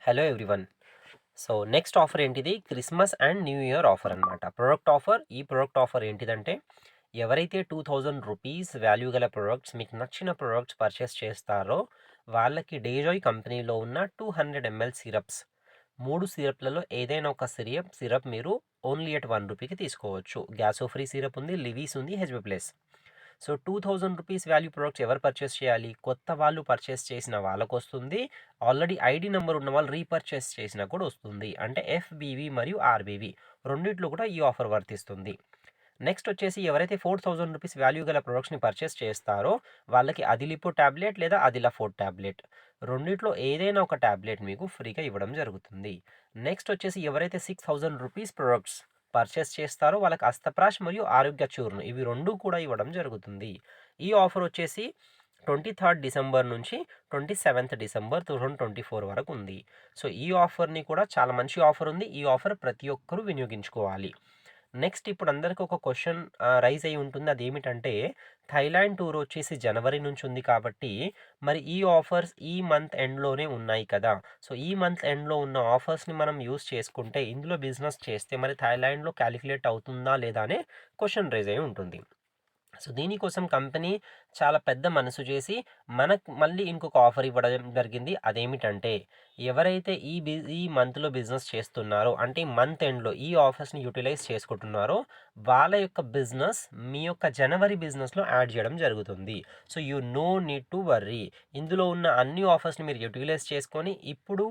Hello everyone. So next offer ఏంటిది? Christmas and new year offer అనమాట. Product offer. ఈ product offer ఏంటిదంటే, ఎవరైతే ₹2000 వాల్యూ గల ప్రొడక్ట్స్ మీకు నచ్చిన ప్రొడక్ట్స్ పర్చేస్ చేస్తారో, వాళ్ళకి డేజాయ్ కంపెనీలో ఉన్న 200 ml సిరప్స్, 3 సిరప్‌లలో ఏదైనా ఒక సిరప్ మీరు ఓన్లీ ఎట్ ₹1కి తీసుకోవచ్చు. గ్యాసో ఫ్రీ సిరప్ ఉంది, లివీస్ ఉంది, HB plus. So ₹2000 value products ఎవరు పర్చేస్ చేయాలి? కొత్త వాళ్ళు పర్చేస్ చేసిన వాళ్ళకొస్తుంది. ఆల్రెడీ ఐడీ నంబర్ ఉన్న వాళ్ళు రీపర్చేస్ చేసినా కూడా వస్తుంది. అంటే ఎఫ్‌బీవీ మరియు ఆర్‌బీవీ రెండిట్లో కూడా ఈ ఆఫర్ వర్తిస్తుంది. నెక్స్ట్ వచ్చేసి ఎవరైతే ₹4000 వాల్యూ గల ప్రొడక్ట్స్‌ని పర్చేస్ చేస్తారో వాళ్ళకి అదిలిపో టాబ్లెట్ లేదా అదిలాఫోర్ట్ టాబ్లెట్ రెండిట్లో ఏదైనా ఒక టాబ్లెట్ మీకు ఫ్రీగా ఇవ్వడం జరుగుతుంది. నెక్స్ట్ వచ్చేసి ఎవరైతే ₹6000 ప్రొడక్ట్స్ పర్చేస్ చేస్తారో వాళ్ళకి అస్తప్రాష్ మరియు ఆరోగ్య చూర్ణం ఇవి 2 కూడా ఇవ్వడం జరుగుతుంది. ఈ ఆఫర్ వచ్చేసి 23 డిసెంబర్ నుంచి 27 డిసెంబర్ 2024 వరకు ఉంది. సో ఈ ఆఫర్‌ని కూడా చాలా మంచి ఆఫర్ ఉంది. ఈ ఆఫర్ ప్రతి ఒక్కరూ వినియోగించుకోవాలి. నెక్స్ట్ ఇప్పుడు అందరికి ఒక క్వెషన్ రైజ్ అయ్యి ఉంటుంది. అదేమిటంటే థాయిలాండ్ టూర్ వచ్చేసి జనవరి నుంచి ఉంది కాబట్టి మరి ఈ ఆఫర్స్ ఈ మంత్ ఎండ్‌లోనే ఉన్నాయి కదా! సో ఈ మంత్ ఎండ్‌లో ఉన్న ఆఫర్స్‌ని మనం యూజ్ చేసుకుంటే ఇందులో బిజినెస్ చేస్తే మరి థాయిలాండ్‌లో కాలిక్యులేట్ అవుతుందా లేదా అనే క్వెషన్ రైజ్ అయ్యి ఉంటుంది. సో దీనికోసం కంపెనీ చాలా పెద్ద మనసు చేసి మనకు మళ్ళీ ఇంకొక ఆఫర్ ఇవ్వడం జరిగింది. అదేమిటంటే ఎవరైతే ఈ మంత్‌లో బిజినెస్ చేస్తున్నారో అంటే మంత్ ఎండ్‌లో ఈ ఆఫర్స్‌ని యుటిలైజ్ చేసుకుంటున్నారో వాళ్ళ యొక్క బిజినెస్ మీ యొక్క జనవరి బిజినెస్‌లో యాడ్ చేయడం జరుగుతుంది. So you know need to worry. ఇందులో ఉన్న అన్ని ఆఫర్స్‌ని మీరు యుటిలైజ్ చేసుకొని ఇప్పుడు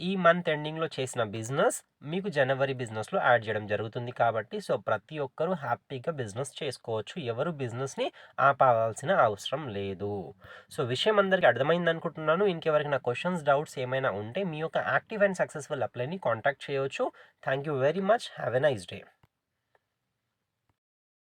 ఈ మంత్ ఎండింగ్‌లో చేసిన బిజినెస్ మీకు జనవరి బిజినెస్‌లో యాడ్ చేయడం జరుగుతుంది కాబట్టి సో ప్రతి ఒక్కరూ హ్యాపీగా బిజినెస్ చేసుకోవచ్చు. ఎవరు బిజినెస్‌ని ఆపాల్సిన అవసరం లేదు. సో విషయం అందరికి అర్థమైందనుకుంటున్నాను. ఇంకెవరికైనా క్వెషన్స్, డౌట్స్ ఏమైనా ఉంటే మీ యొక్క యాక్టివ్ అండ్ సక్సెస్‌ఫుల్ అప్లైని కాంటాక్ట్ చేయవచ్చు. Thank you very much. Have a nice day.